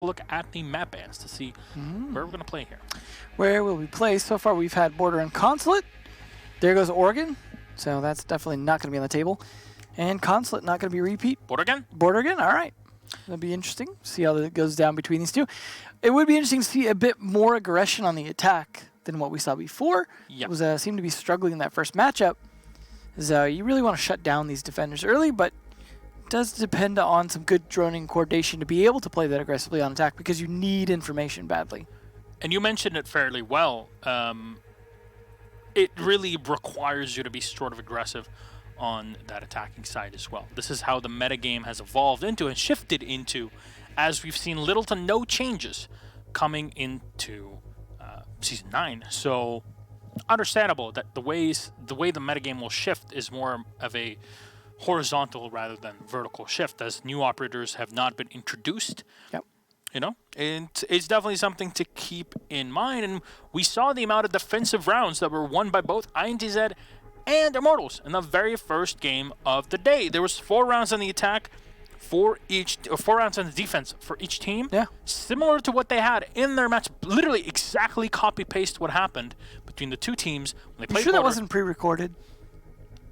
look at the map bands to see where we're going to play here. Where will we play? So far, we've had Border and Consulate. There goes Oregon. So that's definitely not going to be on the table. And Consulate not going to be repeat. Border again? Border again? All right. That'll be interesting. See how that goes down between these two. It would be interesting to see a bit more aggression on the attack than what we saw before. Yep. It was seemed to be struggling in that first matchup. You really want to shut down these defenders early, but it does depend on some good droning coordination to be able to play that aggressively on attack because you need information badly. And you mentioned it fairly well. It really requires you to be sort of aggressive on that attacking side as well. This is how the metagame has evolved into and shifted into, as we've seen little to no changes coming into Season 9. So understandable that the way the metagame will shift is more of a horizontal rather than vertical shift, as new operators have not been introduced. Yep. You know, and it's definitely something to keep in mind. And we saw the amount of defensive rounds that were won by both INTZ and Immortals in the very first game of the day. There was 4 rounds on the attack for each, or 4 rounds on the defense for each team. Yeah. Similar to what they had in their match. Literally exactly copy-paste what happened between the two teams when they played. You sure Border. that wasn't pre-recorded?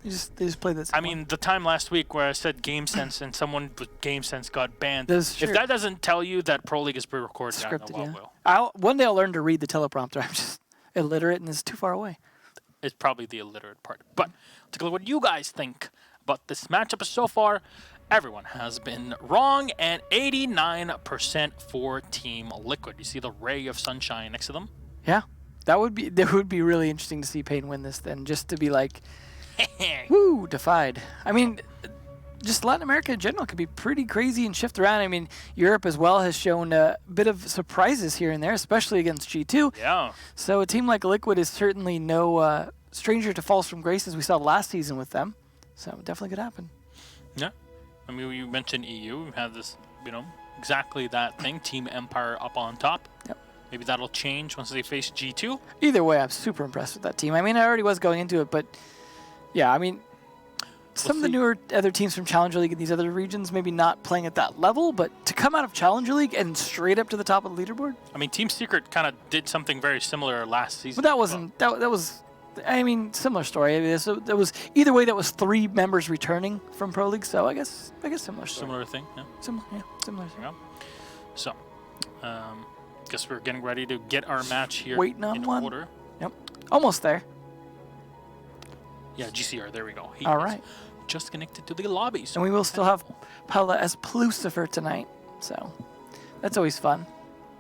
They just played this. I mean, the time last week where I said GameSense and someone with GameSense got banned. That's if true. that doesn't tell you that Pro League is pre-recorded, I don't know what will. One day I'll learn to read the teleprompter. I'm just illiterate and it's too far away. It's probably the illiterate part. But take a look at what you guys think about this matchup so far. Everyone has been wrong, and 89% for Team Liquid. You see the ray of sunshine next to them? Yeah, that would be really interesting to see paiN win this then, just to be like, woo, defied. I mean, just Latin America in general could be pretty crazy and shift around. I mean, Europe as well has shown a bit of surprises here and there, especially against G2. Yeah. So a team like Liquid is certainly no stranger to falls from grace, as we saw last season with them. So it definitely could happen. Yeah. I mean, you mentioned EU. We have this, exactly that thing. Team Empire up on top. Yep. Maybe that'll change once they face G2. Either way, I'm super impressed with that team. I mean, I already was going into it, but yeah, I mean, some of the newer other teams from Challenger League in these other regions maybe not playing at that level, but to come out of Challenger League and straight up to the top of the leaderboard. I mean, Team Secret kind of did something very similar last season. But that wasn't, that was, I mean, similar story. I mean, so that was, either way, that was 3 members returning from Pro League, so I guess similar story. Similar thing, yeah. Similar thing. Yeah. So, guess we're getting ready to get our match here. Waiting on in one. Order. Yep. Almost there. Yeah, GCR, there we go. He All is right. just connected to the lobby. So And we will still have Paula as Lucifer tonight, so that's always fun.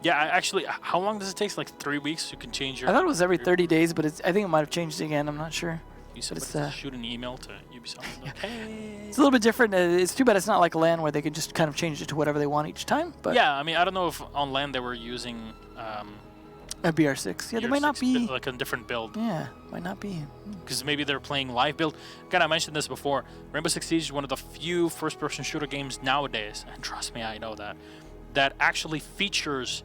yeah, actually, how long does it take? Like 3 weeks you can change your... I thought it was every 30 days, but I think it might have changed again. I'm not sure. You said it's, shoot an email to Ubisoft. Like, hey. It's a little bit different. It's too bad it's not like LAN where they could just kind of change it to whatever they want each time. But yeah, I mean, I don't know if on LAN they were using... a BR6. Yeah, they might not be. Like a different build. Yeah, might not be. Because maybe they're playing live build. Again, I mentioned this before. Rainbow Six Siege is one of the few first-person shooter games nowadays, and trust me, I know that actually features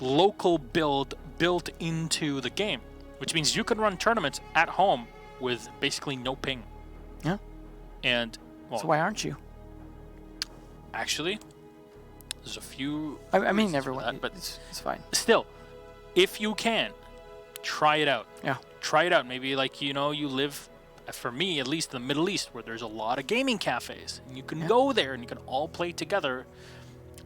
local build built into the game, which means you can run tournaments at home with basically no ping. Yeah. And, well... So why aren't you? Actually, there's a few... I mean, everyone. That, but it's fine. Still, if you can, try it out. Yeah. Try it out. Maybe, like, you live, for me, at least in the Middle East, where there's a lot of gaming cafes. And you can go there and you can all play together.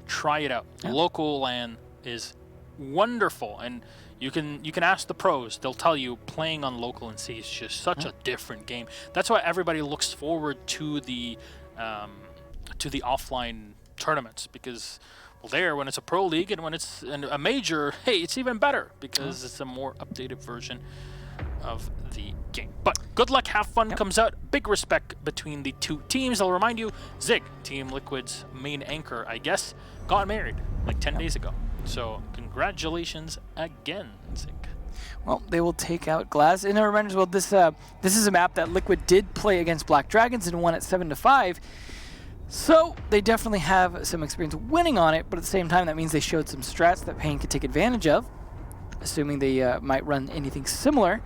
Try it out. Yeah. Local LAN is wonderful. And you can ask the pros. They'll tell you playing on local and C is just such a different game. That's why everybody looks forward to the offline tournaments, because... Well, there, when it's a pro league and when it's a major, hey, it's even better because it's a more updated version of the game. But good luck, have fun comes out. Big respect between the two teams. I'll remind you, Zig, Team Liquid's main anchor, I guess, got married like 10 days ago. So congratulations again, Zig. Well, they will take out Glaz. And a reminder as well, this is a map that Liquid did play against Black Dragons and won at 7-5. So they definitely have some experience winning on it, but at the same time, that means they showed some strats that paiN could take advantage of, assuming they might run anything similar.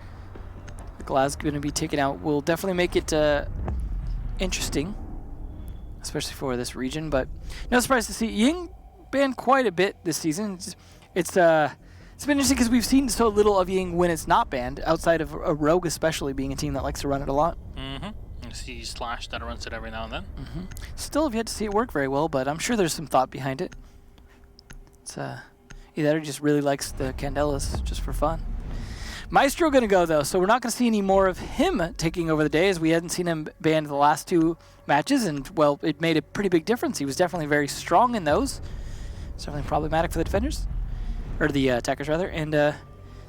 The Glaz going to be taken out will definitely make it interesting, especially for this region, but no surprise to see Ying banned quite a bit this season. It's been interesting because we've seen so little of Ying when it's not banned, outside of a Rogue especially being a team that likes to run it a lot. Mm-hmm. You see Slash that runs it every now and then. Mm-hmm. Still have yet to see it work very well, but I'm sure there's some thought behind it. It's either just really likes the Candelas just for fun. Maestro going to go, though, so we're not going to see any more of him taking over the day, as we hadn't seen him banned the last 2 matches, and, well, it made a pretty big difference. He was definitely very strong in those. It's definitely problematic for the defenders, or the attackers, rather. And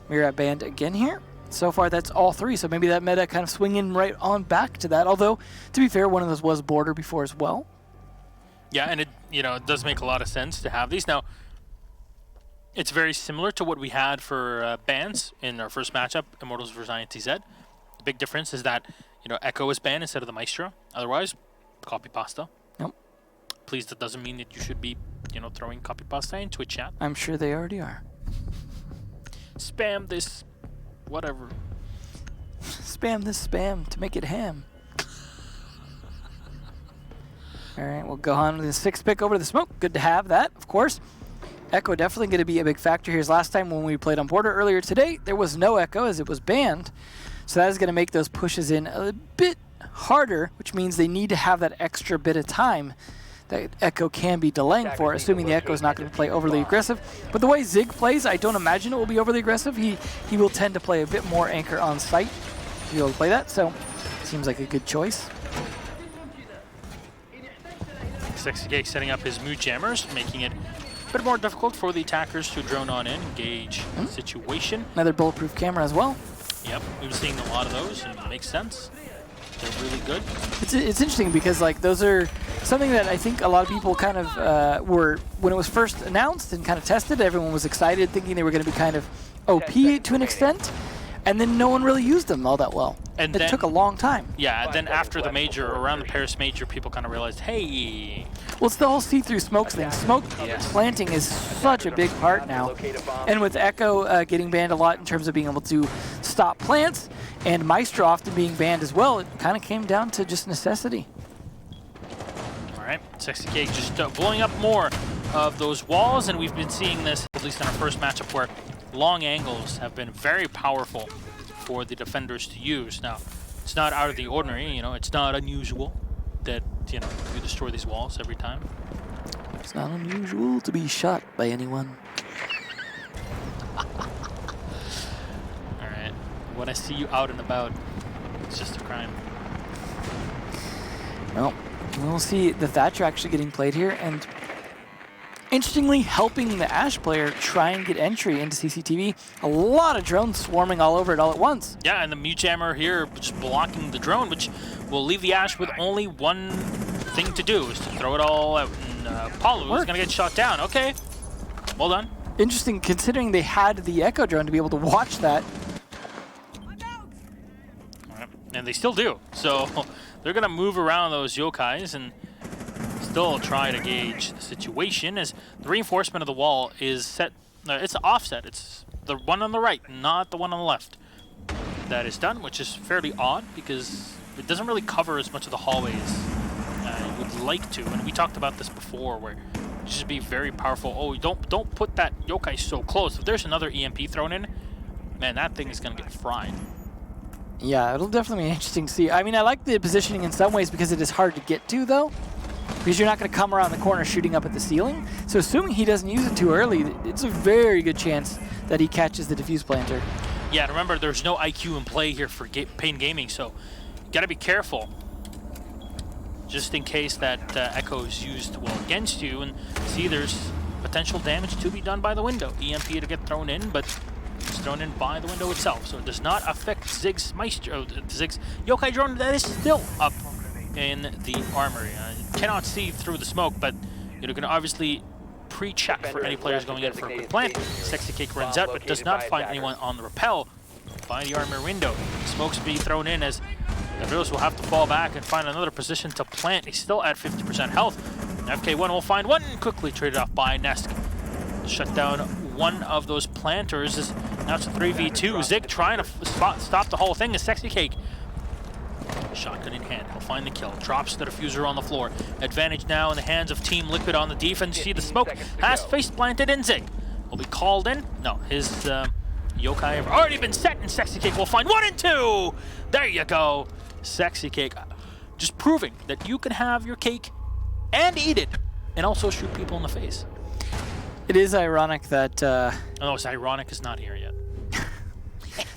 Mira banned again here. So far, that's all 3, so maybe that meta kind of swinging right on back to that, although, to be fair, one of those was Border before as well. Yeah, and it does make a lot of sense to have these. Now, it's very similar to what we had for bans in our first matchup, Immortals vs. INTZ. The big difference is that, Echo is banned instead of the Maestro. Otherwise, copy pasta. Nope. Please, that doesn't mean that you should be, throwing copy pasta into a chat. I'm sure they already are. Spam this, whatever. Spam this spam to make it ham. All right, we'll go on with the 6th pick over to the smoke. Good to have that, of course. Echo definitely going to be a big factor here. As last time when we played on Border earlier today, there was no Echo as it was banned. So that is going to make those pushes in a bit harder, which means they need to have that extra bit of time that Echo can be delaying for, assuming the Echo is not going to play overly aggressive. But the way Zig plays, I don't imagine it will be overly aggressive. He will tend to play a bit more anchor on site to be able to play that, so seems like a good choice. Sexy Cake setting up his mood jammers, making it a bit more difficult for the attackers to drone on in, engage the situation. Another bulletproof camera as well. Yep, we've been seeing a lot of those, and it makes sense. They're really good. It's interesting because those are something that I think a lot of people kind of were, when it was first announced and kind of tested, everyone was excited thinking they were going to be kind of OP to an extent, and then no one really used them all that well. And it took a long time. Yeah, and then after the major, around the Paris major, people kind of realized, hey. Well, it's the whole see-through smokes thing. Smoke planting is such a big part now. And with Echo getting banned a lot in terms of being able to stop plants, and Maestro often being banned as well, it kind of came down to just necessity. All right, Sexy Cake just blowing up more of those walls, and we've been seeing this, at least in our first matchup, where long angles have been very powerful for the defenders to use. Now, it's not out of the ordinary, it's not unusual that, you destroy these walls every time. It's not unusual to be shot by anyone. All right, when I see you out and about, it's just a crime. Well, we'll see the Thatcher actually getting played here, and interestingly, helping the Ashe player try and get entry into CCTV. A lot of drones swarming all over it all at once. Yeah, and the mute jammer here just blocking the drone, which will leave the Ashe with only one thing to do, is to throw it all out. And Palu is going to get shot down. Okay, well done. Interesting, considering they had the Echo drone to be able to watch that. Right. And they still do. So they're going to move around those yokais and still try to gauge the situation, as the reinforcement of the wall is set. It's offset. It's the one on the right, not the one on the left. That is done, which is fairly odd because it doesn't really cover as much of the hallways you would like to. And we talked about this before, where you should be very powerful. Oh, don't put that yokai so close. If there's another EMP thrown in, man, that thing is gonna get fried. Yeah, it'll definitely be interesting to see. I mean, I like the positioning in some ways because it is hard to get to, though. Because you're not going to come around the corner shooting up at the ceiling. So assuming he doesn't use it too early, it's a very good chance that he catches the defuse planter. Yeah, remember, there's no IQ in play here for paiN Gaming, so you got to be careful. Just in case that Echo is used well against you, and see there's potential damage to be done by the window. EMP to get thrown in, but it's thrown in by the window itself, so it does not affect Zig's yokai drone that is still up in the armory. Cannot see through the smoke, but you can obviously pre-check for any players going in for a quick plant. Sexy Cake runs out, but does not find anyone on the rappel by the armor window. Smoke's being thrown in as Gabriels will have to fall back and find another position to plant. He's still at 50% health. FK1 will find one, quickly traded off by Nesk. Shut down one of those planters. Now it's a 3v2. Zig trying to stop the whole thing as Sexy Cake Shotgun in hand, he'll find the kill. Drops the diffuser on the floor. Advantage now in the hands of Team Liquid on the defense. You see the smoke has face planted in Zig. Will be called in. No, his yokai have already been set, and Sexy Cake will find 1 and 2. There you go. Sexy Cake just proving that you can have your cake and eat it and also shoot people in the face. It is ironic that Oh, it's ironic it's not here yet.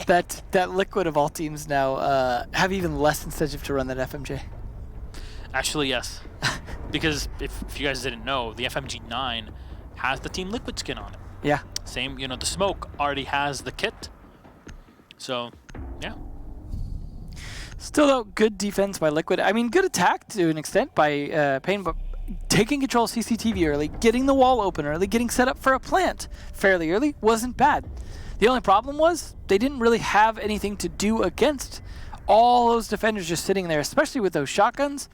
that Liquid of all teams now have even less incentive to run that FMJ. Actually, yes. Because if you guys didn't know, the FMG9 has the Team Liquid skin on it. Yeah. Same, you know, the smoke already has the kit. So, yeah. Still, though, good defense by Liquid. I mean, good attack to an extent by paiN, but taking control of CCTV early, getting the wall open early, getting set up for a plant fairly early wasn't bad. The only problem was they didn't really have anything to do against all those defenders just sitting there, especially with those shotguns.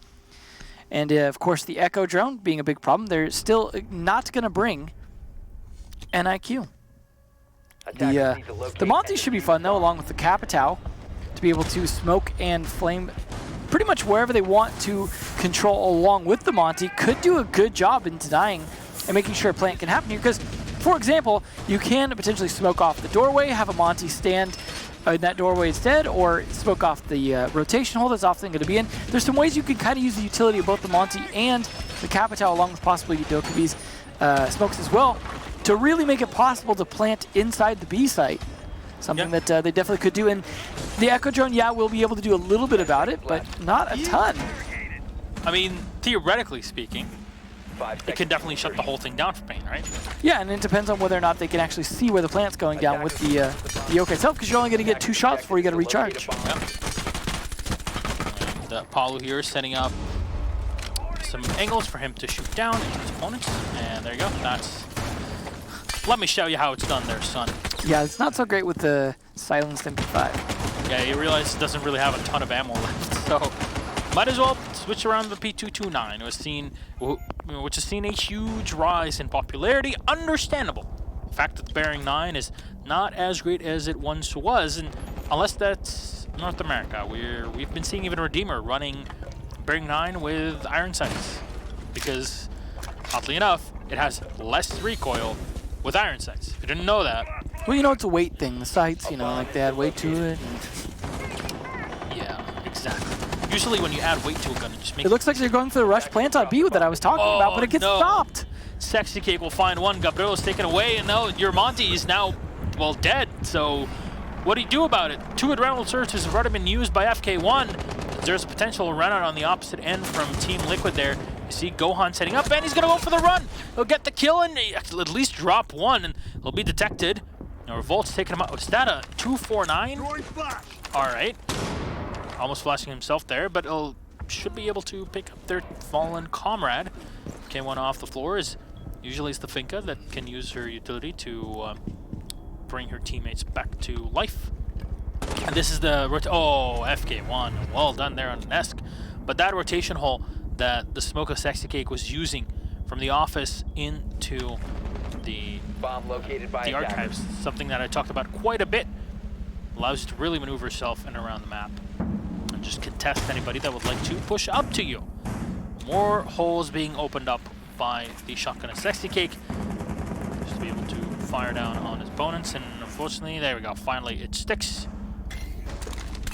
And, of course, the Echo drone being a big problem. They're still not going to bring an IQ. The Monty should be fun, though, along with the Capitao, to be able to smoke and flame pretty much wherever they want to control along with the Monty. Could do a good job in denying and making sure a plant can happen here. Because, for example, you can potentially smoke off the doorway, have a Monty stand in that doorway instead, or smoke off the rotation hole that's often going to be in. There's some ways you can kind of use the utility of both the Monty and the Capitao, along with possibly Dokabi's smokes as well, to really make it possible to plant inside the B site. Something that they definitely could do. And the Echo drone, yeah, will be able to do a little bit about it, but not a ton. I mean, theoretically speaking, it could definitely shut the whole thing down for paiN, right? Yeah, and it depends on whether or not they can actually see where the plant's going down with the yokai itself, because you're only going to get 2 shots before you get a recharge. Yep. And Palu here is setting up some angles for him to shoot down into his opponents. And there you go. Let me show you how it's done there, son. Yeah, it's not so great with the silenced MP5. Yeah, you realize it doesn't really have a ton of ammo left, so might as well switch around the P229, which has seen a huge rise in popularity. Understandable. The fact that the Bearing 9 is not as great as it once was, and unless that's North America, we've been seeing even Redeemer running Bearing 9 with iron sights, because oddly enough, it has less recoil with iron sights. If you didn't know that. Well, you know, it's a weight thing. The sights, you know, like they add weight to it. Yeah, exactly. Usually when you add weight to a gun, it just makes it looks like they're going for the rush plant on B that I was talking about, but it gets stopped. Sexy Cake will find one. Gabriel is taken away, and now your Monty is now, well, dead. So what do you do about it? 2 adrenaline surges have already been used by FK1. There's a potential run out on the opposite end from Team Liquid there. You see Gohan setting up, and he's going to go for the run. He'll get the kill and at least drop 1, and he'll be detected. Now Revolt's taking him out. Was that a 249? All right. Almost flashing himself there, but he'll should be able to pick up their fallen comrade. K1 off the floor is usually it's the Finka that can use her utility to bring her teammates back to life. And this is the FK1. Well done there on Nesk. But that rotation hole that the Smoke of Sexy Cake was using from the office into the bomb located by archives, something that I talked about quite a bit, allows you to really maneuver yourself in and around the map and just contest anybody that would like to push up to you. More holes being opened up by the Shotgun of Sexy Cake, just to be able to fire down on his opponents, and unfortunately, there we go, finally it sticks.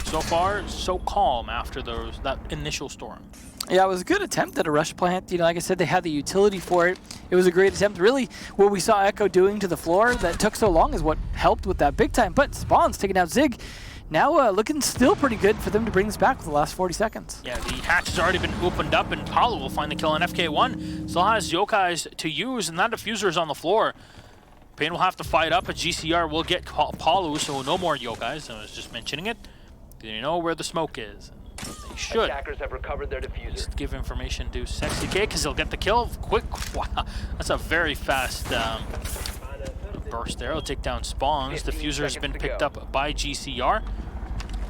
So far, so calm after that initial storm. Yeah, it was a good attempt at a rush plant. You know, like I said, they had the utility for it. It was a great attempt. Really, what we saw Echo doing to the floor that took so long is what helped with that big time. But Spawn's taking out Zig. Now looking still pretty good for them to bring this back with the last 40 seconds. Yeah, the hatch has already been opened up, and Palu will find the kill on FK1. Still has yokais to use, and that diffuser is on the floor. paiN will have to fight up, but GCR will get Palu, so no more yokais. I was just mentioning it. You know where the smoke is. They should. Attackers have recovered their diffuser. Just give information to Sexy Cake, because he'll get the kill quick. Wow, that's a very fast burst there. He'll take down Spawns. Diffuser has been picked up by GCR.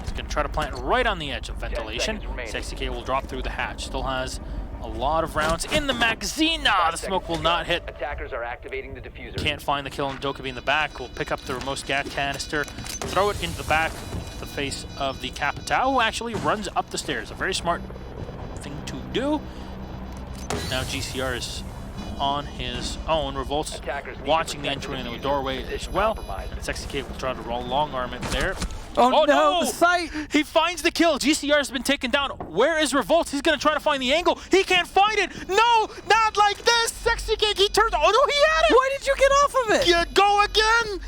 He's going to try to plant right on the edge of ventilation. Sexy Cake will drop through the hatch. Still has a lot of rounds in the magazine. Nah, the smoke will not hit. Attackers are activating the diffuser. Can't find the kill, and Dokabi in the back will pick up the remote gas canister, throw it into the back to the face of the Capitao, who actually runs up the stairs. A very smart thing to do. Now GCR is on his own. Revolt's watching the entry in the doorway as well. Sexy Kate will try to roll long arm it there. Oh no, the sight! He finds the kill. GCR has been taken down. Where is Revolt? He's going to try to find the angle. He can't find it. No, not like this. Sexy Cake, he turns. Oh no, he had it. Why did you get off of it? Yeah, go again.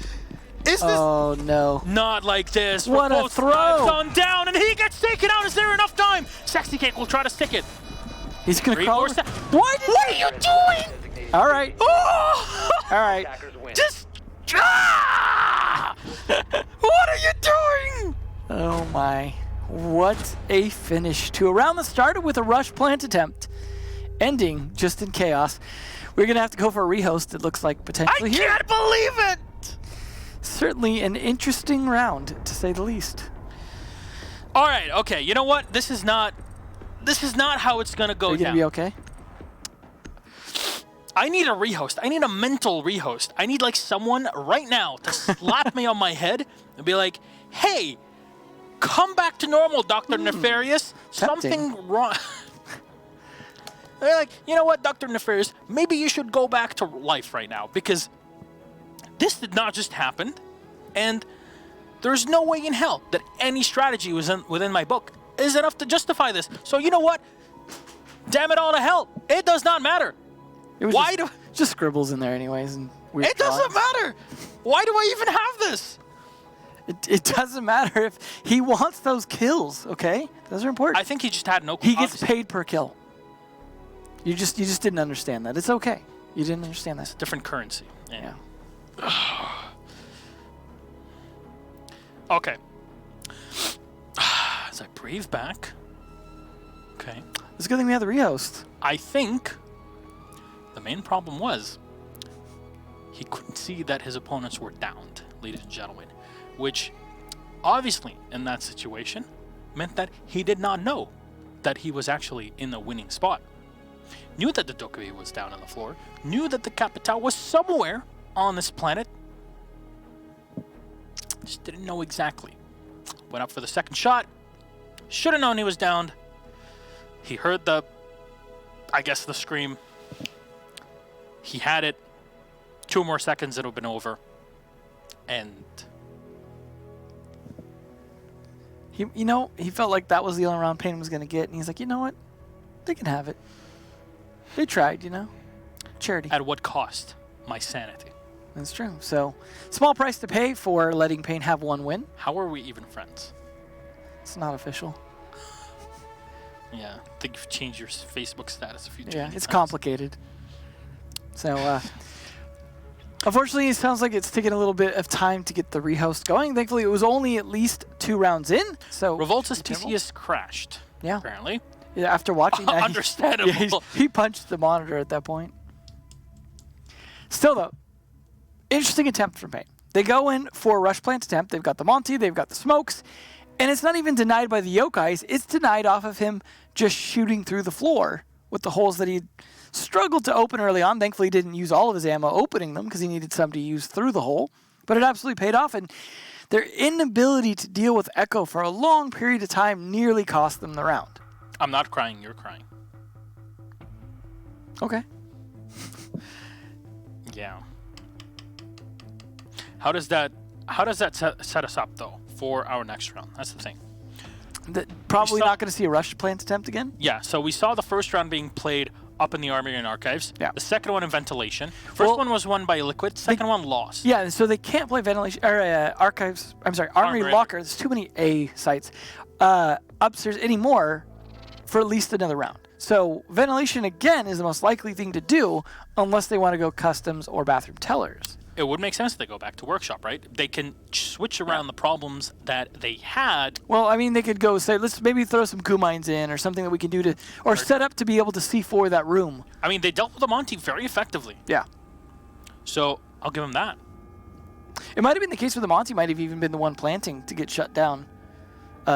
Is this? Oh no. Not like this. What a Revolt's throw. on down, and he gets taken out. Is there enough time? Sexy Cake will try to stick it. He's going to Three crawl. more What are you doing? All right. Oh! All right. Just. Ah! What are you doing? Oh my. What a finish to a round that started with a rush plant attempt, ending just in chaos. We're going to have to go for a rehost, it looks like, potentially I here. can't believe it! Certainly an interesting round, to say the least. All right, okay. You know what? This is not how it's going to go Are you going down. to be okay? I need a rehost. I need a mental rehost. I need like someone right now to slap me on my head and be like, "Hey, come back to normal, Dr. Nefarious. Tempting. Something wrong." They're like, "You know what, Dr. Nefarious? Maybe you should go back to life right now because this did not just happen, and there's no way in hell that any strategy within my book is enough to justify this. So you know what? Damn it all to hell. It does not matter. It was Why just scribbles in there anyways. And weird It doesn't matter. Why do I even have this? It doesn't matter if he wants those kills, okay? Those are important. I think he just had no. He gets paid per kill. You just didn't understand that. It's okay. You didn't understand that. Different currency. Yeah. Okay. As I breathe back. Okay. It's a good thing we had the rehost. I think the main problem was he couldn't see that his opponents were downed, ladies and gentlemen, which obviously in that situation meant that he did not know that he was actually in the winning spot. Knew that the Dokkaebi was down on the floor, knew that the Capitao was somewhere on this planet, just didn't know exactly. Went up for the second shot, should have known he was downed. He heard the scream. He had it. 2 more seconds, it would have been over. And he felt like that was the only round paiN was going to get, and he's like, you know what? They can have it. They tried, Charity. at what cost? My sanity. That's true. So, small price to pay for letting paiN have one win. How are we even friends? It's not official. Yeah, I think you've changed your Facebook status a few times. Yeah, it's complicated. So, unfortunately, it sounds like it's taken a little bit of time to get the rehost going. Thankfully, it was only at least 2 rounds in. So Revolta's PC has crashed. Yeah. Apparently. Yeah, after watching that, Understandable. he punched the monitor at that point. Still, though, interesting attempt from paiN. They go in for a rush plant attempt. They've got the Monty, they've got the smokes, and it's not even denied by the Yokais. It's denied off of him just shooting through the floor with the holes that he struggled to open early on. Thankfully, he didn't use all of his ammo opening them because he needed some to use through the hole. But it absolutely paid off, and their inability to deal with Echo for a long period of time nearly cost them the round. I'm not crying, you're crying. Okay. Yeah. How does that set us up though for our next round? That's the thing. Probably not going to see a rush plant attempt again. Yeah, so we saw the first round being played up in the Armory and Archives. Yeah. The second one in Ventilation. First one was won by Liquid. Second one lost. Yeah, so they can't play Ventilation or Archives. I'm sorry, Armory Locker. There's too many A sites upstairs anymore for at least another round. So Ventilation again is the most likely thing to do unless they want to go customs or bathroom tellers. It would make sense if they go back to Workshop, right? They can switch around the problems that they had. Well, I mean, they could go say, let's maybe throw some coup mines in or something that we can do to, or set up to be able to C4 that room. I mean, they dealt with the Monty very effectively. Yeah. So I'll give them that. It might have been the case where the Monty might have even been the one planting to get shut down.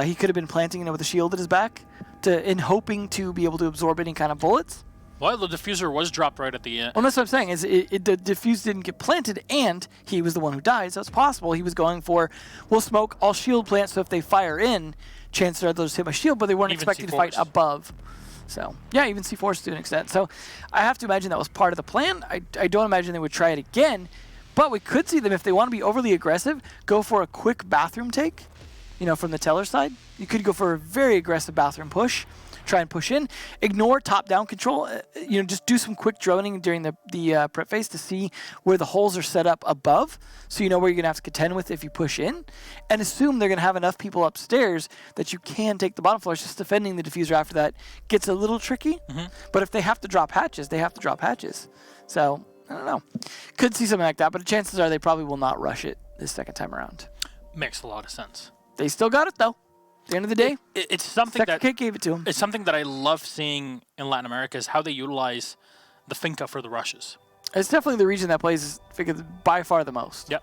He could have been planting with a shield at his back in hoping to be able to absorb any kind of bullets. Well, the diffuser was dropped right at the end. Well, that's what I'm saying, is the diffuse didn't get planted, and he was the one who died, so it's possible he was going for, we'll smoke, I'll shield plant, so if they fire in, chances are they'll just hit my shield, but they weren't Even expecting to C4s. fight above. So, yeah, even C4s to an extent. So, I have to imagine that was part of the plan. I don't imagine they would try it again, but we could see them, if they want to be overly aggressive, go for a quick bathroom take, from the teller side. You could go for a very aggressive bathroom push, try and push in, ignore top-down control, just do some quick droning during the prep phase to see where the holes are set up above, so you know where you're going to have to contend with if you push in, and assume they're going to have enough people upstairs that you can take the bottom floors. Just defending the diffuser after that gets a little tricky, but if they have to drop hatches, they have to drop hatches. So, I don't know. Could see something like that, but the chances are they probably will not rush it this second time around. Makes a lot of sense. They still got it, though. At the end of the day, It's something Sector that Kick gave it to him. it's something that I love seeing in Latin America is how they utilize the finca for the rushes. It's definitely the region that plays Finca by far the most. Yep.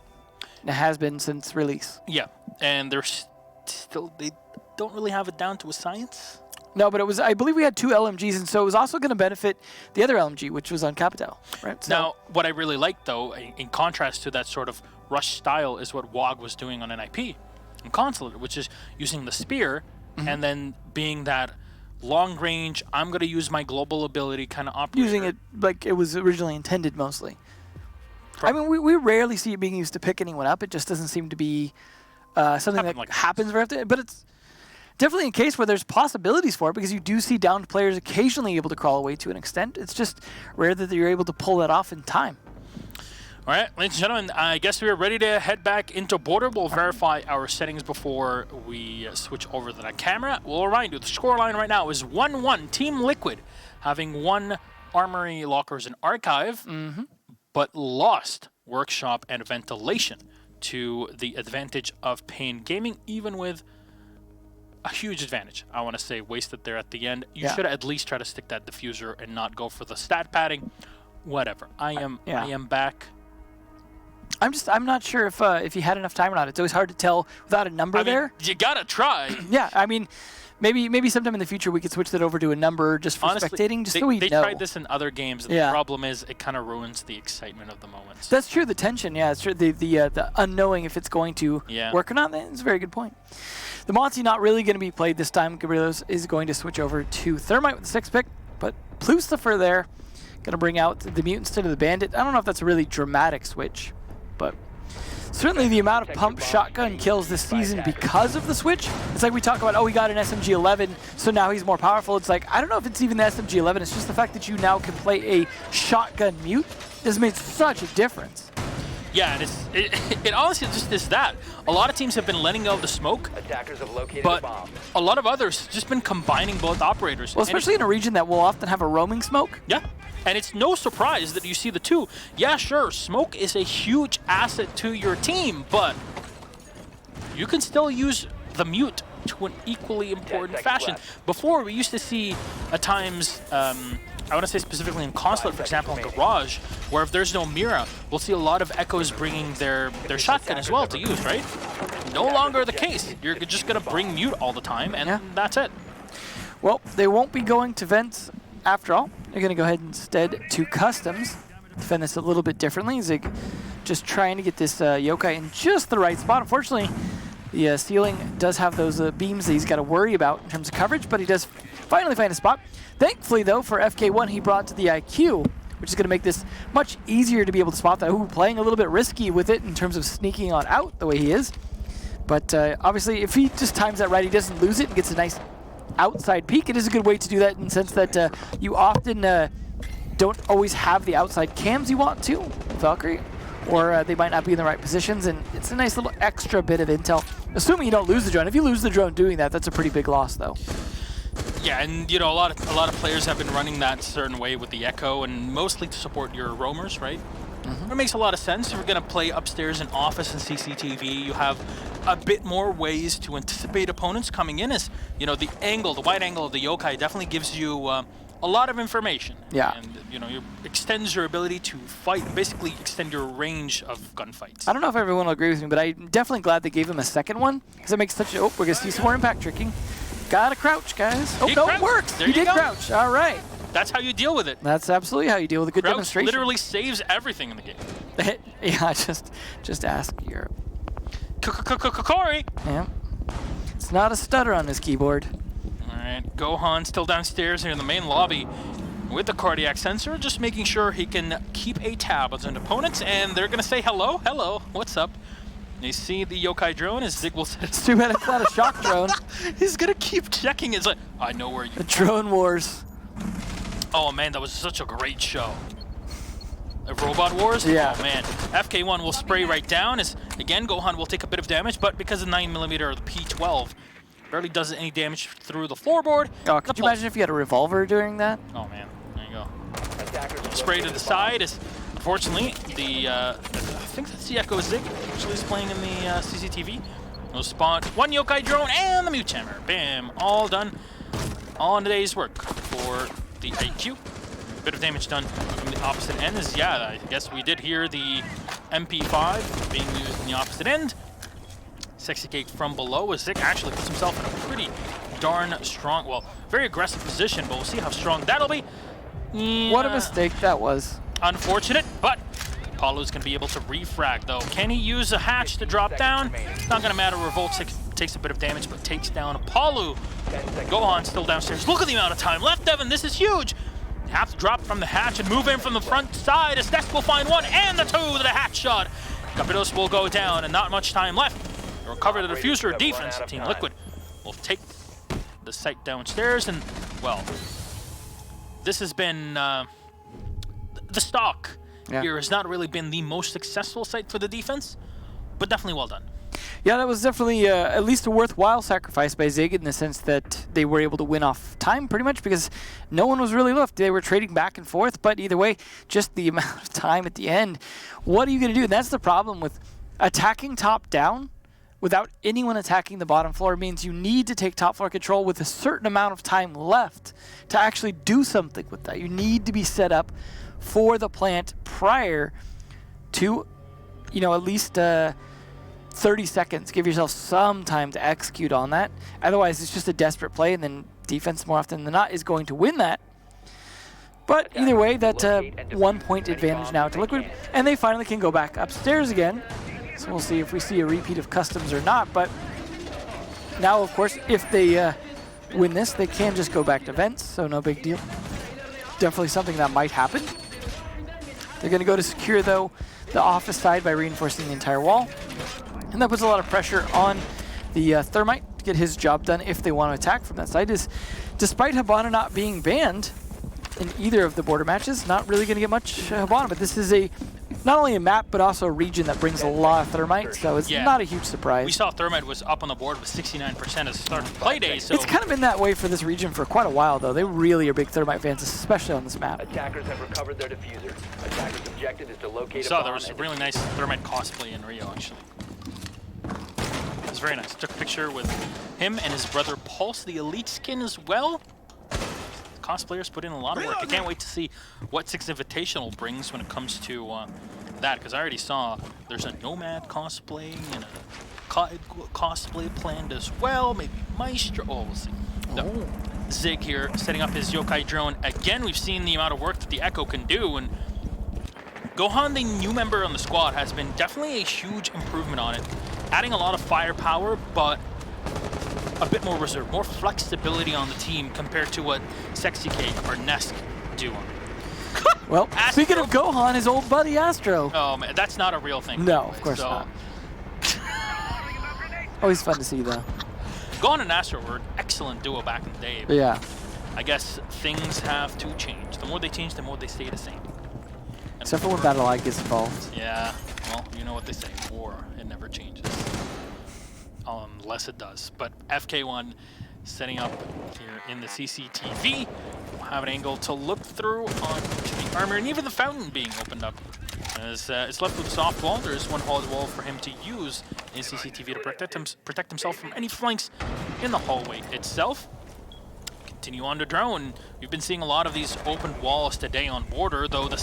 And it has been since release. Yeah, and they don't really have it down to a science. No, but I believe we had 2 LMGs, and so it was also going to benefit the other LMG, which was on Capital, right? So, Now, what I really like, though, in contrast to that sort of rush style, is what WOG was doing on NIP and Consulate, which is using the spear and then being that long range, I'm going to use my global ability kind of operator. using it like it was originally intended mostly. I mean, we rarely see it being used to pick anyone up. It just doesn't seem to be something that like happens very often. But it's definitely a case where there's possibilities for it, because you do see downed players occasionally able to crawl away to an extent. It's just rare that you're able to pull that off in time. All right, ladies and gentlemen, I guess we are ready to head back into border. We'll verify our settings before we switch over to that camera. We'll remind you, the scoreline right now is 1-1. Team Liquid having won Armory, Lockers, and Archive, but lost Workshop and Ventilation to the advantage of paiN Gaming, even with a huge advantage. I want to say wasted there at the end. You should at least try to stick that diffuser and not go for the stat padding. Whatever. I am back. I'm not sure if he had enough time or not. It's always hard to tell without a number there. You gotta try. Yeah, I mean, maybe sometime in the future we could switch that over to a number just for Honestly, spectating, just so we they know. tried this in other games. The problem is it kind of ruins the excitement of the moments. That's true. The tension, yeah, it's true. The unknowing if it's going to work or not. That's a very good point. The Monty not really going to be played this time. Gabrilos is going to switch over to Thermite with the 6th pick, but Lucifer there going to bring out the Mutant instead of the Bandit. I don't know if that's a really dramatic switch, but certainly the amount of pump shotgun kills this season because of the switch. It's like we talk about, oh, we got an SMG-11, so now he's more powerful. It's like, I don't know if it's even the SMG-11. It's just the fact that you now can play a shotgun mute. This has made such a difference. Yeah, and it honestly just is that. A lot of teams have been letting go of the smoke, Attackers have located but a bomb. a lot of others just been combining both operators. Well, especially in a region that will often have a roaming smoke. Yeah, and it's no surprise that you see the two. Yeah, sure, smoke is a huge asset to your team, but you can still use the mute to an equally important fashion. Before, we used to see at times, I want to say specifically in Consulate, for example, in Garage, where if there's no Mira, we'll see a lot of Echoes bringing their shotgun as well to use, right? No longer the case. You're just going to bring mute all the time, and that's it. Well, they won't be going to vents after all. They're going to go ahead instead to customs. Defend this a little bit differently. Zig just trying to get this yokai in just the right spot. Unfortunately, the ceiling does have those beams that he's got to worry about in terms of coverage, but he does finally find a spot. Thankfully, though, for FK1, he brought to the IQ, which is going to make this much easier to be able to spot that. Ooh, playing a little bit risky with it in terms of sneaking on out the way he is. But obviously, if he just times that right, he doesn't lose it and gets a nice outside peek. It is a good way to do that in the sense that you often don't always have the outside cams you want to, Valkyrie, or they might not be in the right positions, and it's a nice little extra bit of intel. Assuming you don't lose the drone. If you lose the drone doing that, that's a pretty big loss, though. Yeah, and you know, a lot of players have been running that certain way with the Echo, and mostly to support your roamers, right? It makes a lot of sense. If we're going to play upstairs in office and CCTV, you have a bit more ways to anticipate opponents coming in. As you know, the wide angle of the yokai definitely gives you a lot of information. Yeah. And you know, it extends your ability to fight, basically extend your range of gunfights. I don't know if everyone will agree with me, but I'm definitely glad they gave him a second one, because it makes such a... Oh, we're going to see some more impact tricking. Gotta crouch, guys. Oh, no, it works. There he you did go. crouch. All right. That's how you deal with it. That's absolutely how you deal with a good Crouch demonstration. literally saves everything in the game. Yeah, just ask Europe. Corey! Yeah. It's not a stutter on his keyboard. Alright, Gohan still downstairs here in the main lobby with the cardiac sensor, just making sure he can keep a tab on his opponents, and they're gonna say hello, hello, what's up? You see the yokai drone, as Zig will say. It's too bad it's not a shock drone. He's gonna keep checking. It's like, I know where you The drone wars. Oh man, that was such a great show. Robot Wars? Yeah. Oh man. FK1 will spray right down as, again, Gohan will take a bit of damage, but because of 9mm or the P12, barely does any damage through the floorboard. Oh, could you imagine if you had a revolver doing that? Oh man, there you go. Spray to the side is, unfortunately, the, I think that's the Echo Zig, actually is playing in the CCTV. We'll spawn one yokai drone and the mute hammer. Bam, all done. All in the day's work for the IQ. Bit of damage done from the opposite end is, yeah, I guess we did hear the MP5 being used in the opposite end. Sexy Cake from below as Zick actually puts himself in a pretty darn strong, well, very aggressive position, but we'll see how strong that'll be. Yeah. What a mistake that was. Unfortunate, but Apollo's going to be able to refrag, though. Can he use a hatch to drop down? It's not going to matter. Revolt takes a bit of damage, but takes down Apollo. Gohan still downstairs. Look at the amount of time left, Devin. This is huge. Have to drop from the hatch and move in from the front side. As Next will find one and the two with the hatch shot. Capitos will go down and not much time left. To recover the diffuser defense. Team Liquid will take the site downstairs and, well, this has been the stock here has not really been the most successful site for the defense, but definitely well done. Yeah, that was definitely at least a worthwhile sacrifice by Zig in the sense that they were able to win off time pretty much because no one was really left. They were trading back and forth, but either way, just the amount of time at the end. What are you going to do? And that's the problem with attacking top down without anyone attacking the bottom floor means you need to take top floor control with a certain amount of time left to actually do something with that. You need to be set up for the plant prior to, you know, at least 30 seconds. Give yourself some time to execute on that. Otherwise, it's just a desperate play, and then defense, more often than not, is going to win that. But either way, that 1 point advantage now to Liquid, and they finally can go back upstairs again. So we'll see if we see a repeat of customs or not. But now, of course, if they win this, they can just go back to vents, so no big deal. Definitely something that might happen. They're going to go to secure, though, the office side by reinforcing the entire wall. And that puts a lot of pressure on the Thermite to get his job done if they want to attack from that side. Is, despite Habana not being banned in either of the border matches, not really going to get much Habana. But this is not only a map, but also a region that brings a lot of Thermite, so it's not a huge surprise. We saw Thermite was up on the board with 69% at the start of play day, so... It's kind of been that way for this region for quite a while, though. They really are big Thermite fans, especially on this map. Attackers have recovered their diffuser. Attackers' objective is to locate a bomb. There was a really nice Thermite cosplay in Rio, actually. It was very nice. Took a picture with him and his brother Pulse, the elite skin as well. Cosplayers put in a lot of work. I can't wait to see what Six Invitational brings when it comes to that, because I already saw there's a Nomad cosplay and a cosplay planned as well. Maybe Maestro. Oh, we'll see. No. Zig here setting up his yokai drone again. We've seen the amount of work that the Echo can do, and Gohan, the new member on the squad, has been definitely a huge improvement on it, adding a lot of firepower, but a bit more reserve, more flexibility on the team compared to what Sexy Cake or Nesk do. Well, speaking of Gohan, his old buddy Astro. Oh man, that's not a real thing. No, of course not. Always fun to see, though. Gohan and Astro were an excellent duo back in the day. But yeah. I guess things have to change. The more they change, the more they stay the same. And except for when Battle Eye gets involved. Yeah, well, you know what they say. War, it never changes. Unless it does. But FK1 setting up here in the CCTV. We'll have an angle to look through onto the armor, and even the fountain being opened up. As it's left with soft wall, there is one hallway wall for him to use in CCTV to protect himself from any flanks in the hallway itself. Continue on to drone. We've been seeing a lot of these open walls today on border, though the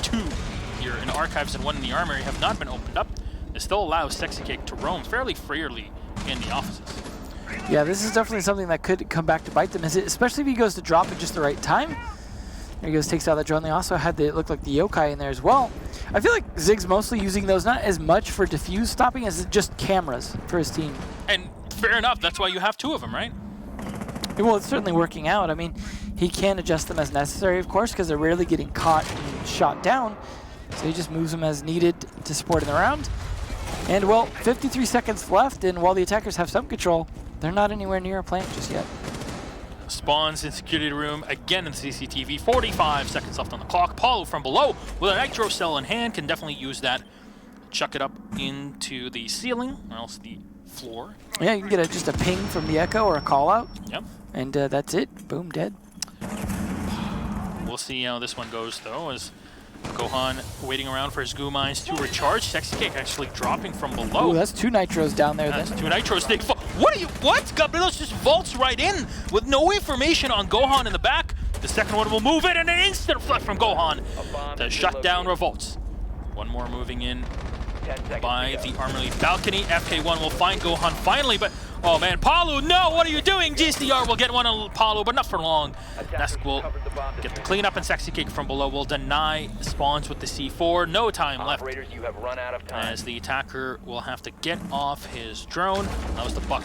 two here in archives and one in the armory have not been opened up. It still allows Sexy Cake to roam fairly freely in the offices. Yeah, this is definitely something that could come back to bite them, especially if he goes to drop at just the right time. There he goes, takes out that drone. They also had it looked like the yokai in there as well. I feel like Zig's mostly using those not as much for diffuse stopping as just cameras for his team. And fair enough, that's why you have 2 of them, right? Well, it's certainly working out. I mean, he can adjust them as necessary, of course, because they're rarely getting caught and shot down. So he just moves them as needed to support in the round. And, well, 53 seconds left, and while the attackers have some control, they're not anywhere near a plant just yet. Spawns in security room again in the CCTV. 45 seconds left on the clock. Paulo from below with a nitro cell in hand can definitely use that. Chuck it up into the ceiling, or else the floor. Yeah, you can get just a ping from the Echo or a call out. Yep. And that's it. Boom, dead. We'll see how this one goes, though, as Gohan waiting around for his goo mines to recharge. Sexy Cake actually dropping from below. Ooh, that's 2 nitros down there. That's then. 2 nitros. What? Gabrilos just vaults right in with no information on Gohan in the back. The second one will move in, and an instant flush from Gohan to shut down revolts. One more moving in by the armory balcony. FK1 will find Gohan finally, but oh man, Palu, no, what are you doing? GCR will get one on Palu, but not for long. Nesk will get the cleanup, and Sexy Cake from below will deny spawns with the C4. No time left. You have run out of time. As the attacker will have to get off his drone. That was the buck.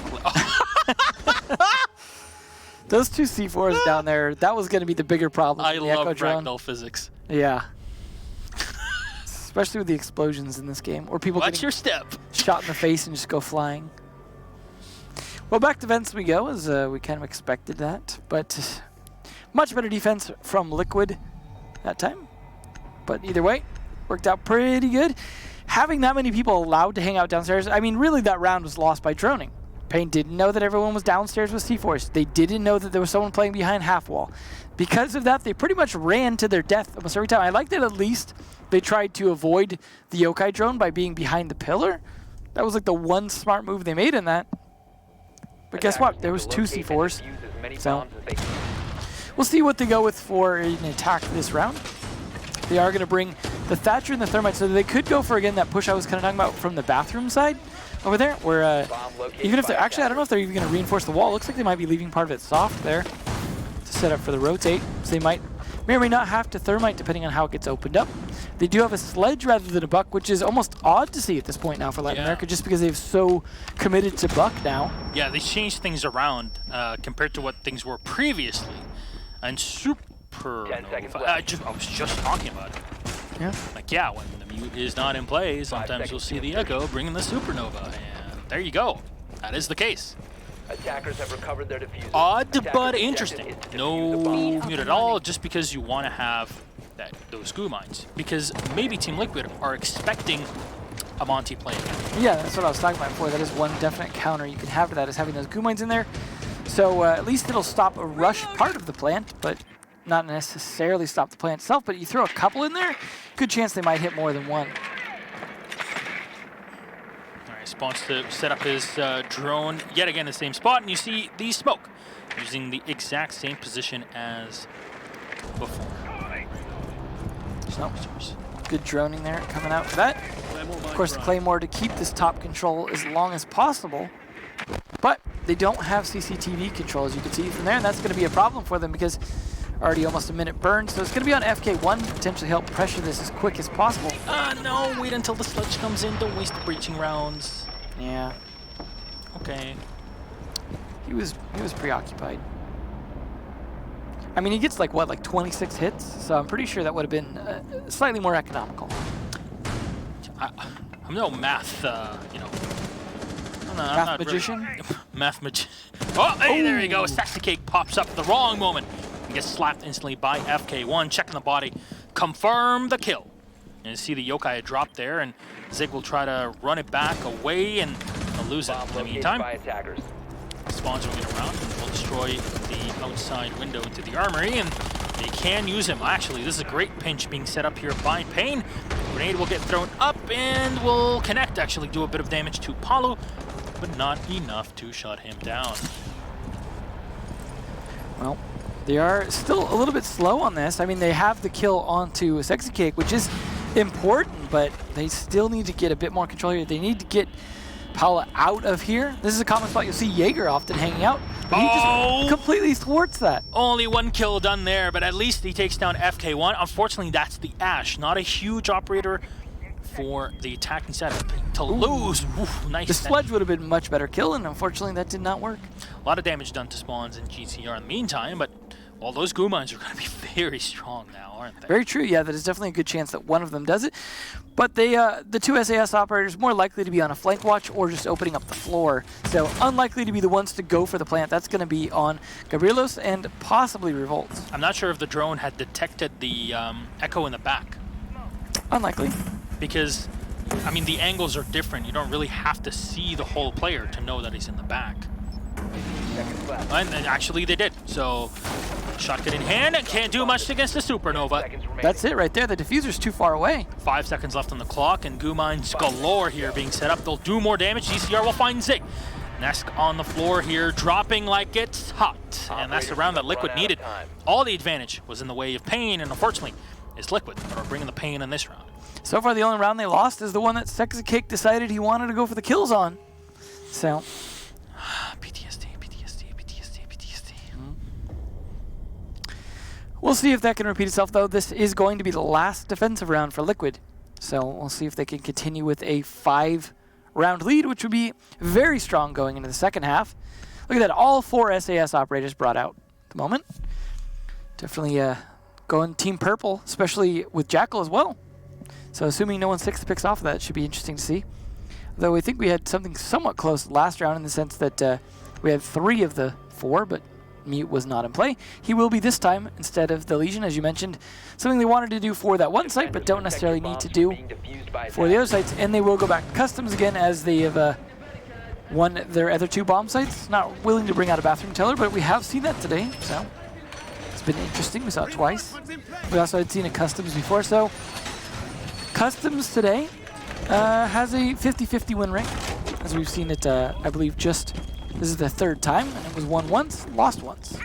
Those 2 C4s down there, that was going to be the bigger problem. I the love Echo drone. ragdoll physics. Yeah. Especially with the explosions in this game, or people Watch getting your step. shot in the face and just go flying. Well, back to vents we go, as we kind of expected that, but much better defense from Liquid that time. But either way, worked out pretty good. Having that many people allowed to hang out downstairs, I mean, really that round was lost by droning. paiN didn't know that everyone was downstairs with C4s. They didn't know that there was someone playing behind half wall. Because of that, they pretty much ran to their death almost every time. I like that at least they tried to avoid the yokai drone by being behind the pillar. That was like the one smart move they made in that. But guess what? There was 2 C4s. So we'll see what they go with for an attack this round. They are going to bring the Thatcher and the Thermite, so they could go for, again, that push I was kind of talking about from the bathroom side over there, where even if they're, actually, I don't know if they're even going to reinforce the wall. Looks like they might be leaving part of it soft there to set up for the rotate. So they may or may not have to Thermite, depending on how it gets opened up. They do have a sledge rather than a buck, which is almost odd to see at this point now for Latin America, just because they've so committed to buck now. Yeah, they changed things around compared to what things were previously. And I was just talking about it. Yeah. Like, yeah, when the mute is not in play, sometimes you'll see the Echo bringing the supernova, and there you go. That is the case. Attackers have recovered their diffuser. Odd, but interesting. No mute at all, just because you want to have those goo mines. Because maybe Team Liquid are expecting a Monty play again. Yeah, that's what I was talking about before. That is one definite counter you can have to that, is having those goo mines in there. So at least it'll stop a rush part of the plant, but not necessarily stop the plant itself. But you throw a couple in there, good chance they might hit more than one. All right, spawns to set up his drone yet again in the same spot, and you see the smoke using the exact same position as before. So, good droning there coming out for that. Of course, the Claymore to keep this top control as long as possible. But they don't have CCTV control, as you can see from there, and that's going to be a problem for them because already almost a minute burned. So it's going to be on FK1 to potentially help pressure this as quick as possible. No, wait until the sledge comes in. Don't waste the breaching rounds. Yeah. Okay. He was preoccupied. I mean, he gets like 26 hits, so I'm pretty sure that would have been slightly more economical. I'm no math, you know. Math magician? Really, math magician. Oh, hey, there you go. Sexy Cake pops up at the wrong moment. He gets slapped instantly by FK1. Checking the body. Confirm the kill. And you see the yokai drop there, and Zig will try to run it back away, and they'll lose it. In the meantime, spawns moving around and will destroy the outside window into the armory, and they can use him. Actually, this is a great pinch being set up here by paiN. Grenade will get thrown up and will connect, actually do a bit of damage to Palu, but not enough to shut him down. Well, they are still a little bit slow on this. I mean, they have the kill onto Sexy Cake, which is important, but they still need to get a bit more control here. They need to get Paula out of here. This is a common spot you'll see Jaeger often hanging out. But he just completely thwarts that. Only 1 kill done there, but at least he takes down FK1. Unfortunately, that's the Ash. Not a huge operator for the attacking side to lose. Oof, nice. The Sledge would have been much better kill, and unfortunately that did not work. A lot of damage done to spawns and GCR in the meantime, but well, those goo mines are going to be very strong now, aren't they? Very true. Yeah, that is definitely a good chance that one of them does it. But they, the 2 SAS operators more likely to be on a flank watch or just opening up the floor. So unlikely to be the ones to go for the plant. That's going to be on Gabrielos and possibly Revolt. I'm not sure if the drone had detected the echo in the back. Unlikely. Because, I mean, the angles are different. You don't really have to see the whole player to know that he's in the back. And actually they did. So, shotgun in hand, can't do much against the Supernova. That's it right there. The diffuser's too far away. 5 seconds left on the clock, and goo mines galore here being set up. They'll do more damage. GCR will find Zig. Nesk on the floor here, dropping like it's hot. And that's the round that Liquid needed. All the advantage was in the way of paiN, and unfortunately, it's Liquid that are bringing the pain in this round. So far, the only round they lost is the one that Sexy Cake decided he wanted to go for the kills on. So, PTSD. We'll see if that can repeat itself, though. This is going to be the last defensive round for Liquid. So we'll see if they can continue with a 5-round lead, which would be very strong going into the second half. Look at that, all 4 SAS operators brought out at the moment. Definitely going Team Purple, especially with Jackal as well. So assuming no one 6 picks off of that, it should be interesting to see. Though I think we had something somewhat close last round in the sense that we had 3 of the 4, but Mute was not in play. He will be this time instead of the Legion, as you mentioned. Something they wanted to do for that one site, but don't necessarily need to do for the other sites. And they will go back to customs again as they have won their other 2 bomb sites. Not willing to bring out a bathroom teller, but we have seen that today, so it's been interesting. We saw it twice. We also had seen a customs before, so customs today has a 50-50 win rate, as we've seen it, I believe, just... This is the 3rd time, and it was won once, lost once.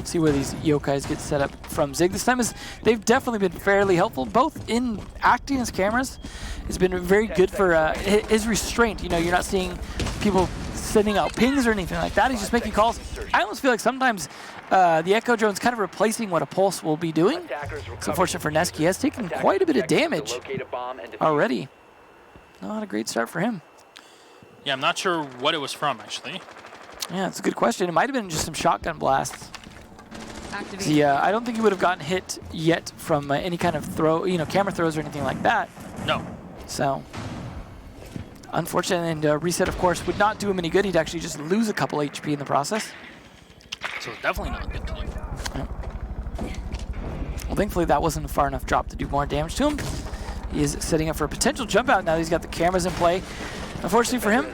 See where these yokais get set up from Zig. This time they've definitely been fairly helpful, both in acting as cameras. It's been very good for his restraint. You know, you're not seeing people sending out pings or anything like that. He's just making calls. I almost feel like sometimes the Echo drone's kind of replacing what a Pulse will be doing. It's unfortunate for Nesk. He has taken quite a bit of damage already. Not a great start for him. Yeah, I'm not sure what it was from, actually. Yeah, it's a good question. It might have been just some shotgun blasts. See, I don't think he would have gotten hit yet from any kind of throw, camera throws or anything like that. No. So, unfortunate, and reset, of course, would not do him any good. He'd actually just lose a couple HP in the process. So definitely not good to do. Yeah. Well, thankfully that wasn't a far enough drop to do more damage to him. He is setting up for a potential jump out now that he's got the cameras in play. Unfortunately for him,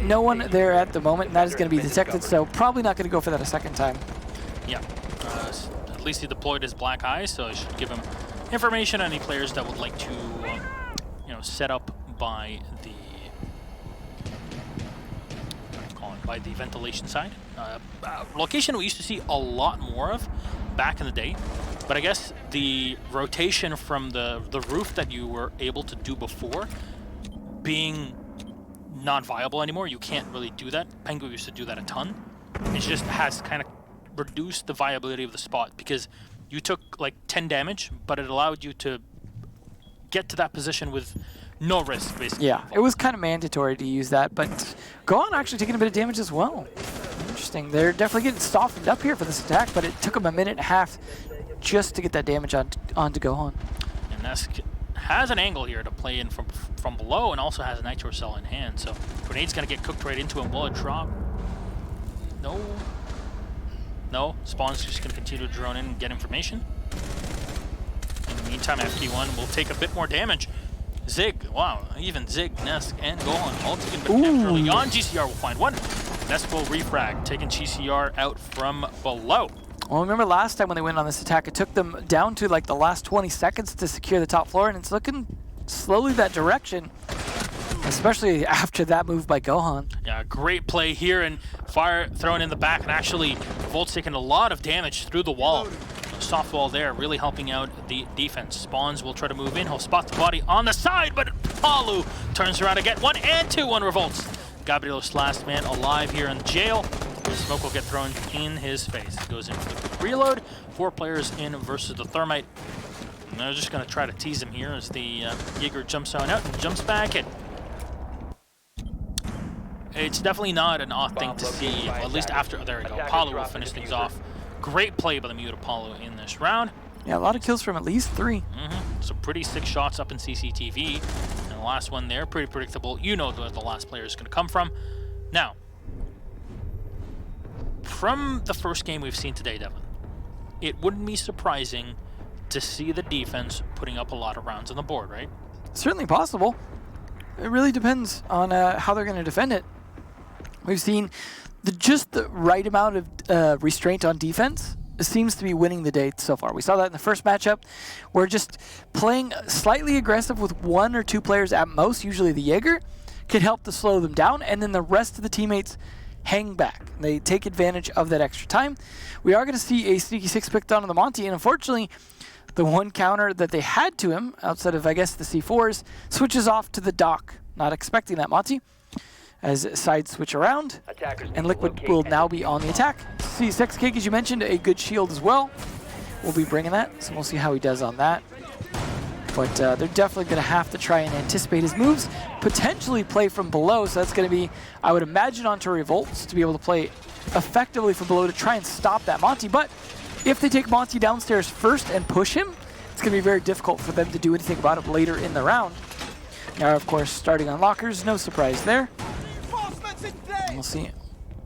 no one there at the moment, and that is going to be detected, so probably not going to go for that a second time. Yeah. At least he deployed his black eye, so it should give him information on any players that would like to, set up by the by the ventilation side. Location we used to see a lot more of back in the day, but I guess the rotation from the roof that you were able to do before being not viable anymore. You can't really do that. Pengu used to do that a ton. It just has kind of reduced the viability of the spot because you took like 10 damage, but it allowed you to get to that position with no risk, basically. Yeah, it was kind of mandatory to use that, but Gohan actually taking a bit of damage as well. Interesting. They're definitely getting softened up here for this attack, but it took them a minute and a half just to get that damage onto Gohan. And Nesk has an angle here to play in from below, and also has a Nitro Cell in hand, so Grenade's gonna get cooked right into him. Will it drop? No. Spawn's just gonna continue to drone in and get information. In the meantime, FK1 will take a bit more damage. Zig, wow, even Zig, Nesk, and Gohan all taking a bit of damage early on. GCR will find one. Nesk will refrag, taking GCR out from below. Well, remember last time when they went on this attack, it took them down to like the last 20 seconds to secure the top floor, and it's looking slowly that direction, especially after that move by Gohan. Yeah, great play here, and fire thrown in the back, and actually Volt's taking a lot of damage through the wall. soft wall there, really helping out the defense. Spawns will try to move in. He'll spot the body on the side, but Palu turns around to get 1 and 2 on Revolts. Gabrielos, last man alive here in jail. The smoke will get thrown in his face. He goes in for the quick reload. 4 players in versus the Thermite. And they're just going to try to tease him here as the Jaeger jumps on out and jumps back in. It's definitely not an odd thing to see, well, at least after, there we go. Palu will finish things off. Great play by the Mute Apollo in this round. Yeah, a lot of kills from at least 3. So pretty sick shots up in CCTV. And the last one there, pretty predictable. You know where the last player is going to come from. Now, from the first game we've seen today, Devin, it wouldn't be surprising to see the defense putting up a lot of rounds on the board, right? Certainly possible. It really depends on how they're going to defend it. We've seen just the right amount of restraint on defense seems to be winning the day so far. We saw that in the first matchup. We're just playing slightly aggressive with 1 or 2 players at most, usually the Jaeger, could help to slow them down, and then the rest of the teammates hang back. They take advantage of that extra time. We are going to see a sneaky 6 picked onto the Monty, and unfortunately, the one counter that they had to him, outside of, I guess, the C4s, switches off to the dock. Not expecting that, Monty. As sides switch around, and Liquid will now be on the attack. See, Sexcake, as you mentioned, a good shield as well. We'll be bringing that, so we'll see how he does on that. But they're definitely going to have to try and anticipate his moves, potentially play from below, so that's going to be, I would imagine, onto Revolts to be able to play effectively from below to try and stop that Monty. But if they take Monty downstairs first and push him, it's going to be very difficult for them to do anything about it later in the round. Now, of course, starting on lockers, no surprise there. And we'll see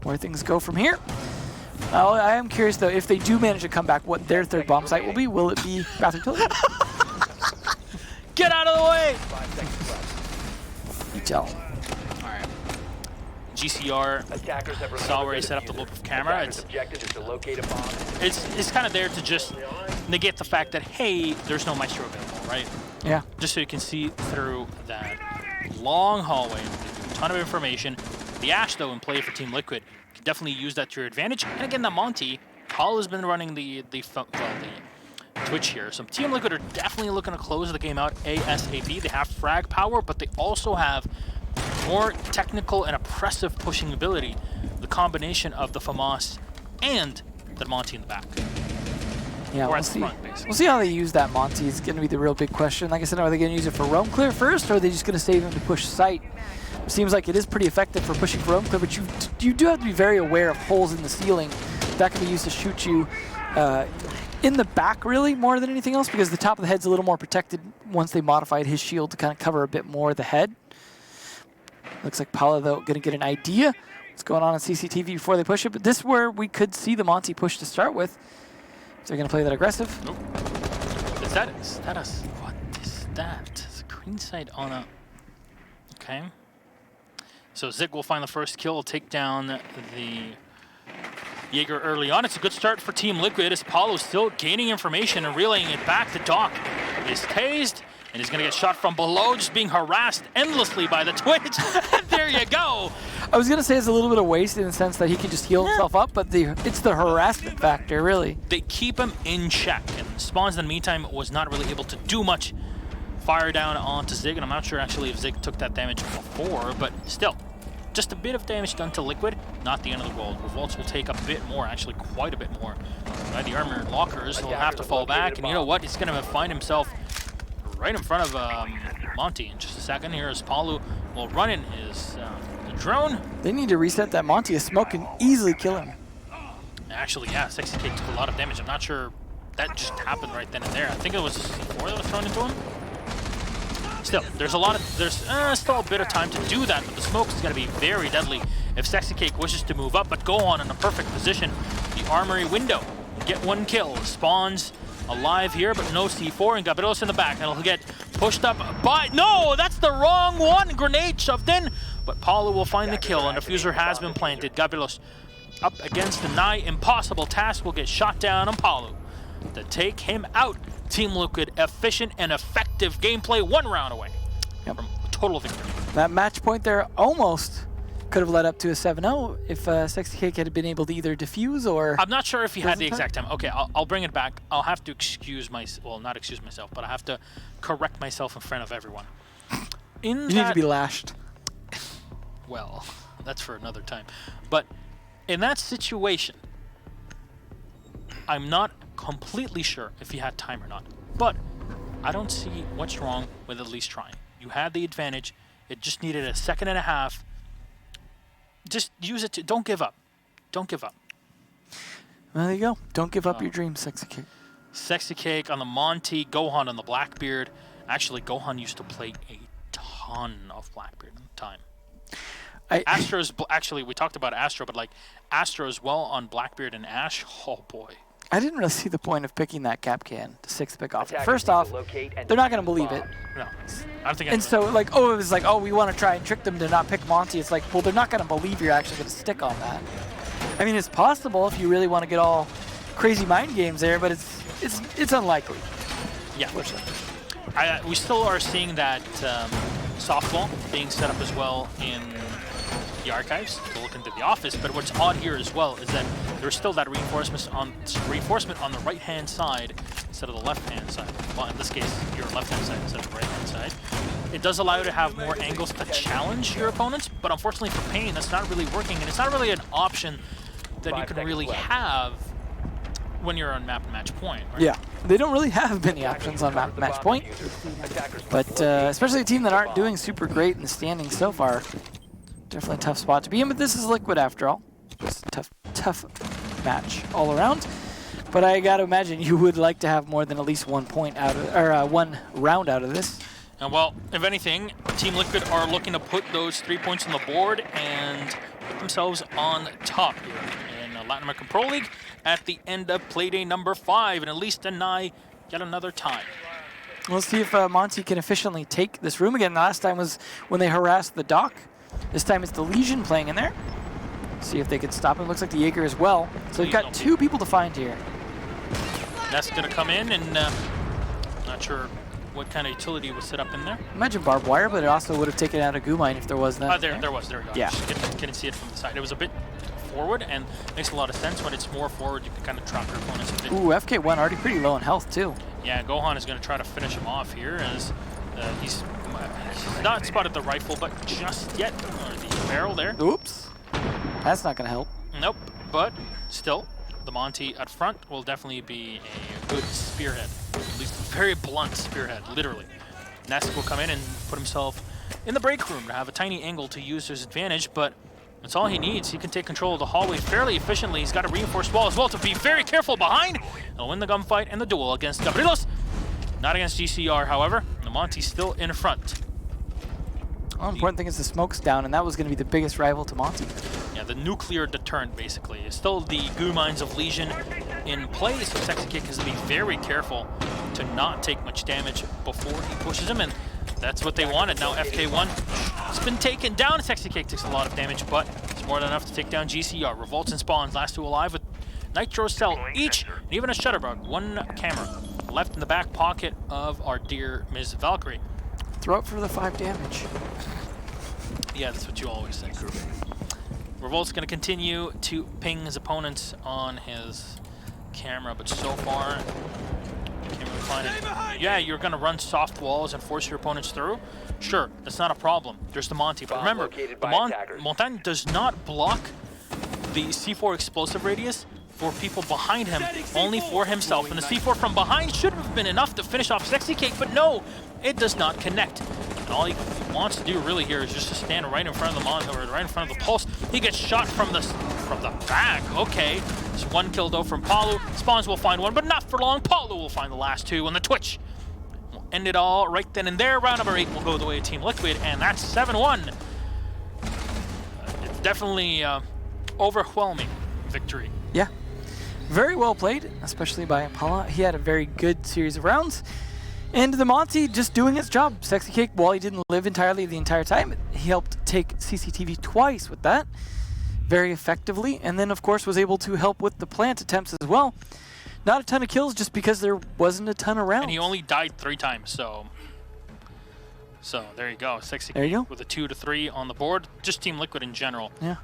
where things go from here. I am curious, though, if they do manage to come back, what their third bomb site will be. Will it be Bathroom Tilly? Get out of the way! You tell. All right. GCR saw where he set up the loop of camera. It's kind of there to just negate the fact that, hey, there's no Maestro available, right? Yeah. Just so you can see through that long hallway with a ton of information. The Ash, though, in play for Team Liquid, can definitely use that to your advantage. And again, the Monty, Paul has been running the Twitch here. So Team Liquid are definitely looking to close the game out ASAP. They have frag power, but they also have more technical and oppressive pushing ability. The combination of the FAMAS and the Monty in the back. Yeah, we'll see. We'll see how they use that Monty. It's going to be the real big question. Like I said, are they going to use it for roam clear first, or are they just going to save him to push site? It seems like it is pretty effective for pushing for roam clear, but you do have to be very aware of holes in the ceiling. That can be used to shoot you in the back, really, more than anything else, because the top of the head's a little more protected once they modified his shield to kind of cover a bit more of the head. Looks like Paula, though, going to get an idea what's going on CCTV before they push it, but this is where we could see the Monty push to start with. So they're going to play that aggressive. Nope. Is that what is that? It's a green side on a... Okay. So Zig will find the first kill, take down the Jaeger early on. It's a good start for Team Liquid as Paulo still gaining information and relaying it back. The Doc is tased and he's going to get shot from below, just being harassed endlessly by the Twitch. And there you go. I was going to say it's a little bit of waste in the sense that he can just heal himself up, but it's the harassment factor, really. They keep him in check, and Spawns in the meantime was not really able to do much. Fire down onto Zig, and I'm not sure actually if Zig took that damage before, but still, just a bit of damage done to Liquid, not the end of the world. Revolts will take a bit more, actually quite a bit more. By the armor lockers, he'll have to fall back, and you know what? He's going to find himself right in front of Monty in just a second. Here as Palu will run in his drone. They need to reset that Monty. A smoke can easily kill him. Actually, yeah, Sexy Cake took a lot of damage. I'm not sure that just happened right then and there. I think it was C4 that was thrown into him. Still, there's still a bit of time to do that, but the smoke is going to be very deadly if Sexy Cake wishes to move up, but go on in a perfect position. The armory window, get one kill. Spawns alive here, but no C4, and Gabrielos in the back, and he'll get pushed up by... No, that's the wrong one! Grenade shoved in, but Paulo will find the kill, and the diffuser has been planted. Gabrielos up against the nigh impossible task will get shot down on Paulo to take him out. Team Liquid, efficient and effective gameplay, 1 round away from a total victory. That match point there almost could have led up to a 7-0 if Sexy Cake had been able to either defuse or... I'm not sure if he had the Doesn't exact time. Okay, I'll bring it back. I'll have to excuse well, not excuse myself, but I have to correct myself in front of everyone. You need to be lashed. Well, that's for another time. But in that situation, I'm not completely sure if he had time or not. But I don't see what's wrong with at least trying. You had the advantage. It just needed a second and a half. Just use it to... Don't give up. Don't give up. Well, there you go. Don't give up your dreams, Sexy Cake. Sexy Cake on the Monty, Gohan on the Blackbeard. Actually, Gohan used to play a ton of Blackbeard in time. Astro's... Actually, we talked about Astro, but like Astro as well on Blackbeard and Ash. Oh, boy. I didn't really see the point of picking that cap can to 6th pick off. First off, they're not going to believe it. No, I don't think. And so, like, oh, it was like, oh, we want to try and trick them to not pick Monty. It's like, well, they're not going to believe you're actually going to stick on that. I mean, it's possible if you really want to get all crazy mind games there, but it's unlikely. Yeah, we still are seeing that softball being set up as well in the archives to look into the office. But what's odd here as well is that there's still that reinforcement on the right-hand side instead of the left-hand side. Well, in this case, your left-hand side instead of the right-hand side. It does allow you to have more angles to challenge your opponents, but unfortunately for paiN, that's not really working, and it's not really an option that you can really have when you're on map and match point. Right? Yeah, they don't really have many options on map and match point, but especially a team that aren't doing super great in the standings so far. Definitely a tough spot to be in, but this is Liquid after all. Just a tough match all around. But I got to imagine you would like to have more than at least 1 point out of, or 1 round out of this. And well, if anything, Team Liquid are looking to put those 3 points on the board and put themselves on top here in the Latin American Pro League at the end of Playday number 5, and at least deny yet another time. We'll see if Monty can efficiently take this room again. The last time was when they harassed the Doc. This time it's the Legion playing in there. See if they can stop him. Looks like the Jaeger as well. So they've got 2 people to find here. That's going to come in, and not sure what kind of utility was set up in there. Imagine barbed wire, but it also would have taken out a goo mine if there was that. There we go. Yeah. Just couldn't see it from the side. It was a bit forward, and makes a lot of sense. When it's more forward, you can kind of trap your opponents a bit. Ooh, FK1 already pretty low in health, too. Yeah, Gohan is going to try to finish him off here as he's not spotted the rifle, but just yet. Or the barrel there. Oops. That's not going to help. Nope, but still, the Monty up front will definitely be a good spearhead. At least a very blunt spearhead, literally. Ness will come in and put himself in the break room to have a tiny angle to use to his advantage, but that's all he needs. He can take control of the hallway fairly efficiently. He's got a reinforced wall as well to be very careful behind. He'll win the gunfight and the duel against Gabrilos. Not against GCR, however. The Monty's still in front. Well, the important thing is the smoke's down, and that was going to be the biggest rival to Monty. Yeah, the nuclear deterrent, basically. It's still the goo mines of Legion in play, so Sexy Cake has to be very careful to not take much damage before he pushes him, and that's what they wanted. Now FK1 has been taken down. Sexy Cake takes a lot of damage, but it's more than enough to take down GCR. Revolts and Spawns, last 2 alive with Nitro Cell each, and even a Shutterbug. 1 camera left in the back pocket of our dear Ms. Valkyrie. Throw it for the 5 damage. Yeah, that's what you always say. Revolt's going to continue to ping his opponents on his camera, but so far, can't really find it. Yeah, you're going to run soft walls and force your opponents through. Sure, that's not a problem. There's the Monty, but remember, the Montagne does not block the C4 explosive radius for people behind him, only for himself. And the C4 from behind should have been enough to finish off Sexy Cake, but no, it does not connect. And all he wants to do really here is just to stand right in front of the or right in front of the pulse. He gets shot from the back. Okay, it's 1 kill though from Palu. Spawns will find 1, but not for long. Palu will find the last 2, and the Twitch will end it all right then and there. Round number 8 will go the way of Team Liquid, and that's 7-1. It's definitely overwhelming victory. Yeah. Very well played, especially by Impala. He had a very good series of rounds. And the Monty just doing its job. Sexy Cake, while he didn't live entirely the entire time, he helped take CCTV twice with that, very effectively. And then, of course, was able to help with the plant attempts as well. Not a ton of kills just because there wasn't a ton around. And he only died 3 times, so So there you go. Sexy There you go. with a 2 to 3 on the board. Just Team Liquid in general. Yeah.